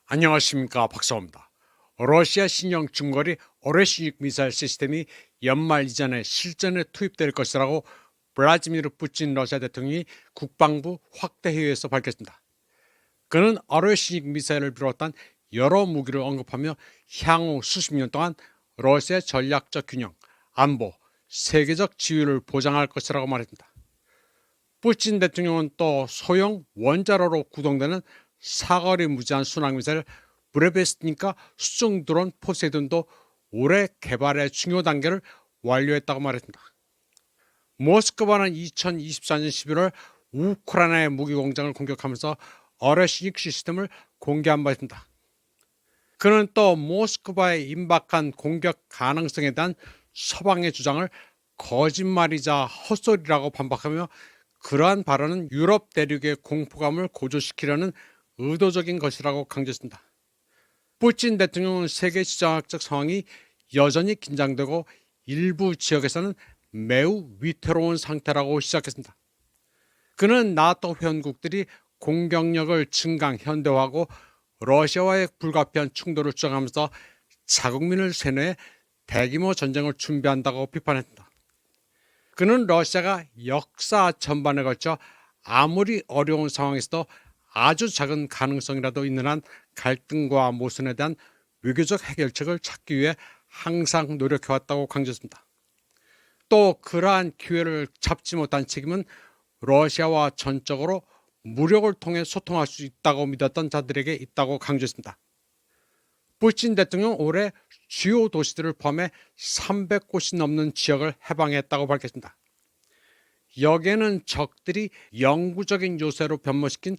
안녕하십니까, 박사호입니다. 러시아 신형 중거리 어레시닉 미사일 시스템이 연말 이전에 실전에 투입될 것이라고 블라디미르 푸틴 러시아 대통령이 국방부 확대 회의에서 밝혔습니다. 그는 어레시닉 미사일을 비롯한 여러 무기를 언급하며 향후 수십 년 동안 러시아의 전략적 균형, 안보, 세계적 지위를 보장할 것이라고 말했습니다. 푸틴 대통령은 또 소형 원자로로 구동되는 사거리 무제한 순항미사일 브레베스니까 수중 드론 포세이돈도 올해 개발의 중요 단계를 완료했다고 말했습니다. 모스크바는 2024년 11월 우크라이나의 무기 공장을 공격하면서 어레시닉 시스템을 공개한 바 있습니다. 그는 또 모스크바의 임박한 공격 가능성에 대한 서방의 주장을 거짓말이자 헛소리라고 반박하며 그러한 발언은 유럽 대륙의 공포감을 고조시키려는 의도적인 것이라고 강조했습니다. 푸틴 대통령은 세계 지정학적 상황이 여전히 긴장되고 일부 지역에서는 매우 위태로운 상태라고 시작했습니다. 그는 나토 회원국들이 공격력을 증강 현대화하고 러시아와의 불가피한 충돌을 주장하면서 자국민을 세뇌해 대규모 전쟁을 준비한다고 비판했습니다. 그는 러시아가 역사 전반에 걸쳐 아무리 어려운 상황에서도 아주 작은 가능성이라도 있는 한 갈등과 모순에 대한 외교적 해결책을 찾기 위해 항상 노력해왔다고 강조했습니다. 또 그러한 기회를 잡지 못한 책임은 러시아와 전적으로 무력을 통해 소통할 수 있다고 믿었던 자들에게 있다고 강조했습니다. 푸틴 대통령 올해 주요 도시들을 포함해 300곳이 넘는 지역을 해방했다고 밝혔습니다. 여기에는 적들이 영구적인 요새로 변모시킨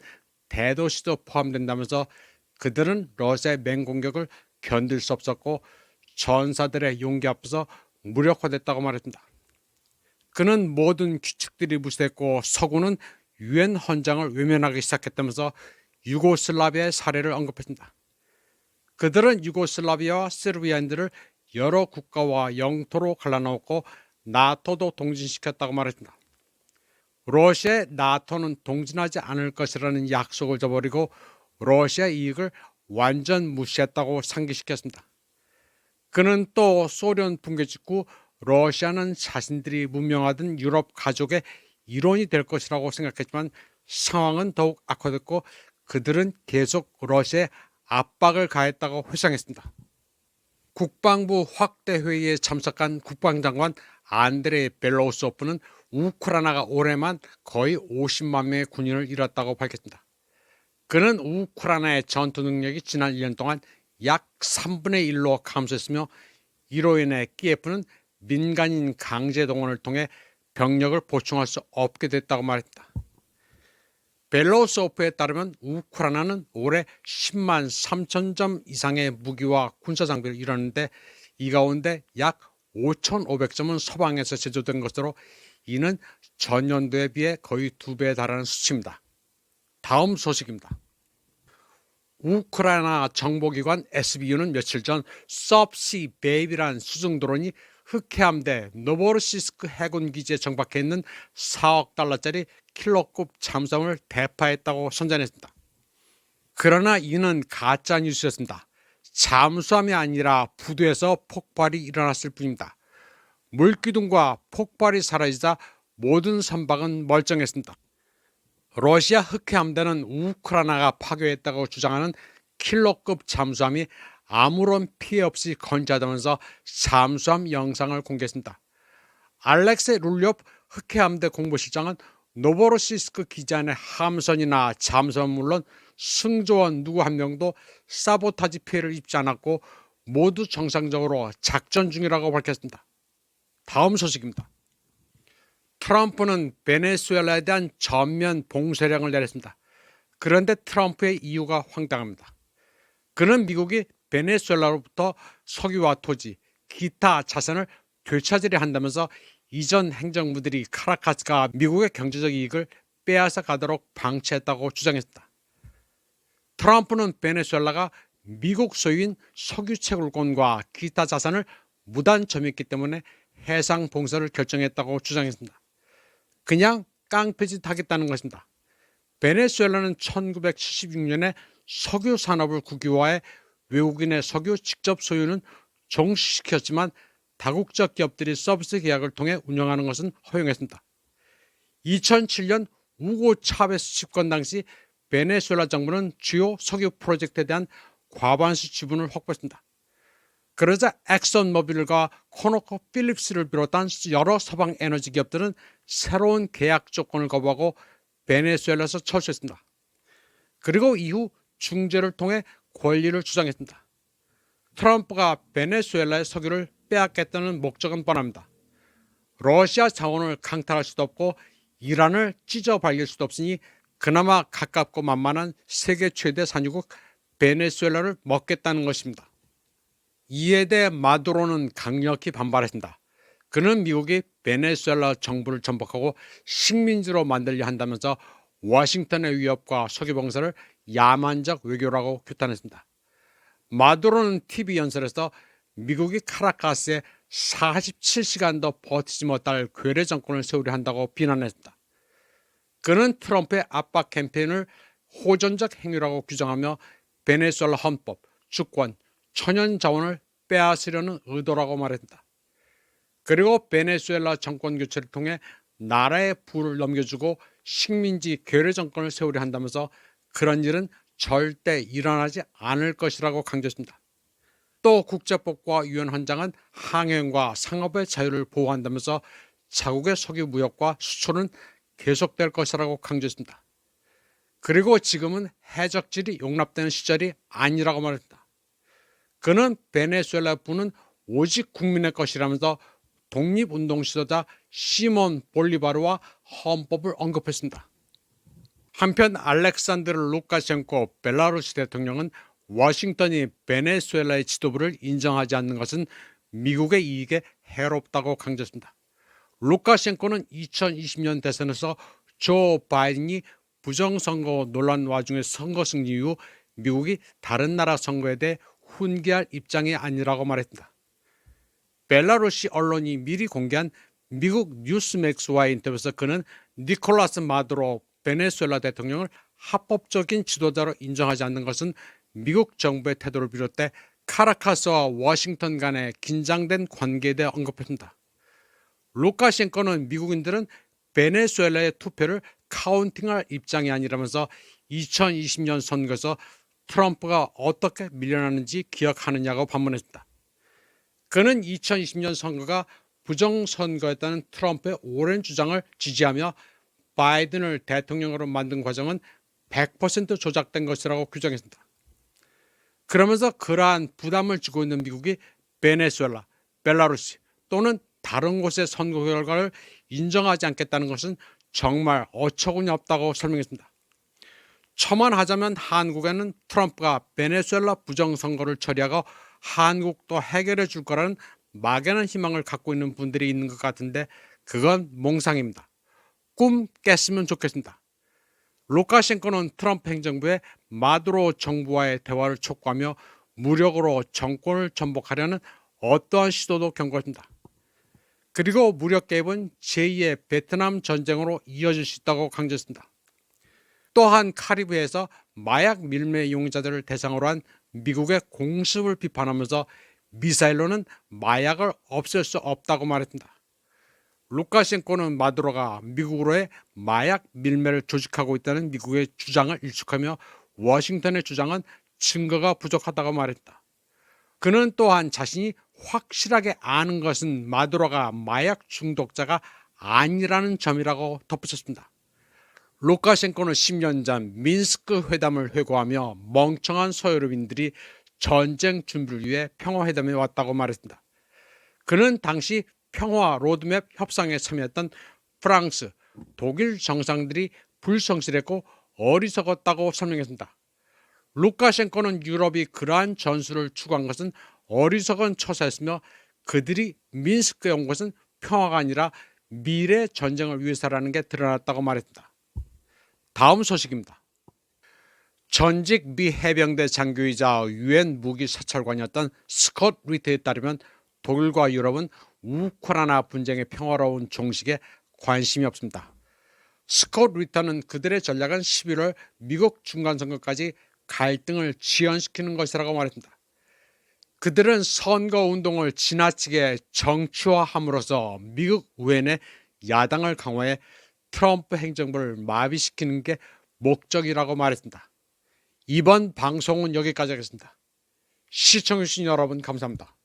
대도시도 포함된다면서 그들은 러시아의 맹공격을 견딜 수 없었고 전사들의 용기 앞에서 무력화됐다고 말했습니다. 그는 모든 규칙들이 무시됐고 서구는 유엔 헌장을 외면하기 시작했다면서 유고슬라비아의 사례를 언급했습니다. 그들은 유고슬라비아와 세르비아인들을 여러 국가와 영토로 갈라놓고 나토도 동진시켰다고 말했습니다. 러시아의 나토는 동진하지 않을 것이라는 약속을 저버리고 러시아 이익을 완전 무시했다고 상기시켰습니다. 그는 또 소련 붕괴 직후 러시아는 자신들이 문명하던 유럽 가족의 일원이 될 것이라고 생각했지만 상황은 더욱 악화됐고 그들은 계속 러시아에 압박을 가했다고 회상했습니다. 국방부 확대 회의에 참석한 국방장관 안드레이 벨로우소프는 우크라이나가 올해만 거의 50만 명의 군인을 잃었다고 밝혔습니다. 그는 우크라이나의 전투 능력이 지난 1년 동안 약 3분의 1로 감소했으며 이로 인해 키예프는 민간인 강제 동원을 통해 병력을 보충할 수 없게 됐다고 말했다. 벨로소프에 따르면 우크라이나는 올해 10만 3천 점 이상의 무기와 군사 장비를 잃었는데 이 가운데 약 5,500점은 서방에서 제조된 것으로 이는 전년도에 비해 거의 2배에 달하는 수치입니다. 다음 소식입니다. 우크라이나 정보기관 SBU는 며칠 전 서브시 베이비라는 수중 드론이 흑해함대 노보로시스크 해군 기지에 정박해 있는 4억 달러짜리 킬러급 잠수함을 대파했다고 선전했습니다. 그러나 이는 가짜 뉴스였습니다. 잠수함이 아니라 부두에서 폭발이 일어났을 뿐입니다. 물기둥과 폭발이 사라지자 모든 선박은 멀쩡했습니다. 러시아 흑해함대는 우크라이나가 파괴했다고 주장하는 킬러급 잠수함이 아무런 피해 없이 건재하다면서 잠수함 영상을 공개했습니다. 알렉세이 룰렵 흑해함대 공보실장은 노보로시스크 기지 안의 함선이나 잠수함은 물론 승조원 누구 한 명도 사보타지 피해를 입지 않았고 모두 정상적으로 작전 중이라고 밝혔습니다. 다음 소식입니다. 트럼프는 베네수엘라에 대한 전면 봉쇄령을 내렸습니다. 그런데 트럼프의 이유가 황당합니다. 그는 미국이 베네수엘라로부터 석유와 토지, 기타 자산을 되찾으려 한다면서 이전 행정부들이 카라카스가 미국의 경제적 이익을 빼앗아 가도록 방치했다고 주장했습니다. 트럼프는 베네수엘라가 미국 소유인 석유 채굴권과 기타 자산을 무단 점유했기 때문에 해상 봉쇄를 결정했다고 주장했습니다. 그냥 깡패짓 하겠다는 것입니다. 베네수엘라는 1976년에 석유 산업을 국유화해 외국인의 석유 직접 소유는 종식시켰지만 다국적 기업들이 서비스 계약을 통해 운영하는 것은 허용했습니다. 2007년 우고 차베스 집권 당시 베네수엘라 정부는 주요 석유 프로젝트에 대한 과반수 지분을 확보했습니다. 그러자 엑선모빌과 코노코 필립스를 비롯한 여러 서방 에너지 기업들은 새로운 계약 조건을 거부하고 베네수엘라에서 철수했습니다. 그리고 이후 중재를 통해 권리를 주장했습니다. 트럼프가 베네수엘라의 석유를 빼앗겠다는 목적은 뻔합니다. 러시아 자원을 강탈할 수도 없고 이란을 찢어 발릴 수도 없으니 그나마 가깝고 만만한 세계 최대 산유국 베네수엘라를 먹겠다는 것입니다. 이에 대해 마두로는 강력히 반발했습니다. 그는 미국이 베네수엘라 정부를 전복하고 식민지로 만들려 한다면서 워싱턴의 위협과 석유 봉쇄를 야만적 외교라고 규탄했습니다. 마두로는 TV 연설에서 미국이 카라카스에 47시간도 버티지 못할 괴뢰 정권을 세우려 한다고 비난했습니다. 그는 트럼프의 압박 캠페인을 호전적 행위라고 규정하며 베네수엘라 헌법, 주권, 천연 자원을 빼앗으려는 의도라고 말했습니다. 그리고 베네수엘라 정권 교체를 통해 나라의 부를 넘겨주고 식민지 괴뢰 정권을 세우려 한다면서 그런 일은 절대 일어나지 않을 것이라고 강조했습니다. 또 국제법과 유엔 헌장은 항행과 상업의 자유를 보호한다면서 자국의 석유 무역과 수출은 계속될 것이라고 강조했습니다. 그리고 지금은 해적질이 용납되는 시절이 아니라고 말했습니다. 그는 베네수엘라 부는 오직 국민의 것이라면서 독립운동 지도자 시몬 볼리바르와 헌법을 언급했습니다. 한편 알렉산드르 루카셴코 벨라루스 대통령은 워싱턴이 베네수엘라의 지도부를 인정하지 않는 것은 미국의 이익에 해롭다고 강조했습니다. 루카셴코는 2020년 대선에서 조 바이든이 부정선거 논란 와중에 선거 승리 이후 미국이 다른 나라 선거에 대해 훈계할 입장이 아니라고 말했습니다. 벨라루시 언론이 미리 공개한 미국 뉴스맥스와의 인터뷰에서 그는 니콜라스 마두로 베네수엘라 대통령을 합법적인 지도자로 인정하지 않는 것은 미국 정부의 태도를 비롯해 카라카스와 워싱턴 간의 긴장된 관계에 대해 언급했습니다. 루카셴코는 미국인들은 베네수엘라의 투표를 카운팅할 입장이 아니라면서 2020년 선거에서 트럼프가 어떻게 밀려나는지 기억하느냐고 반문했습니다. 그는 2020년 선거가 부정선거였다는 트럼프의 오랜 주장을 지지하며 바이든을 대통령으로 만든 과정은 100% 조작된 것이라고 규정했습니다. 그러면서 그러한 부담을 지고 있는 미국이 베네수엘라, 벨라루시 또는 다른 곳의 선거 결과를 인정하지 않겠다는 것은 정말 어처구니 없다고 설명했습니다. 첨언하자면 한국에는 트럼프가 베네수엘라 부정선거를 처리하고 한국도 해결해 줄 거라는 막연한 희망을 갖고 있는 분들이 있는 것 같은데 그건 몽상입니다. 꿈 깼으면 좋겠습니다. 루카셴코는 트럼프 행정부의 마두로 정부와의 대화를 촉구하며 무력으로 정권을 전복하려는 어떠한 시도도 경고했습니다. 그리고 무력 개입은 제2의 베트남 전쟁으로 이어질 수 있다고 강조했습니다. 또한 카리브해에서 마약 밀매 이용자들을 대상으로 한 미국의 공습을 비판하면서 미사일로는 마약을 없앨 수 없다고 말했습니다. 루카셴코는 마두로가 미국으로의 마약 밀매를 조직하고 있다는 미국의 주장을 일축하며 워싱턴의 주장은 증거가 부족하다고 말했다. 그는 또한 자신이 확실하게 아는 것은 마두로가 마약 중독자가 아니라는 점이라고 덧붙였습니다. 루카셴코는 10년 전 민스크 회담을 회고하며 멍청한 서유럽인들이 전쟁 준비를 위해 평화회담에 왔다고 말했습니다. 그는 당시 평화 로드맵 협상에 참여했던 프랑스, 독일 정상들이 불성실했고 어리석었다고 설명했습니다. 루카셴코는 유럽이 그러한 전술을 추구한 것은 어리석은 처사였으며 그들이 민스크에 온 것은 평화가 아니라 미래 전쟁을 위해서라는 게 드러났다고 말했습니다. 다음 소식입니다. 전직 미 해병대 장교이자 유엔 무기 사찰관이었던 스콧 리트에 따르면 독일과 유럽은 우크라이나 분쟁의 평화로운 종식에 관심이 없습니다. 스콧 리터는 그들의 전략은 11월 미국 중간선거까지 갈등을 지연시키는 것이라고 말했습니다. 그들은 선거운동을 지나치게 정치화함으로써 미국 의회 내 야당을 강화해 트럼프 행정부를 마비시키는 게 목적이라고 말했습니다. 이번 방송은 여기까지 하겠습니다. 시청해주신 여러분 감사합니다.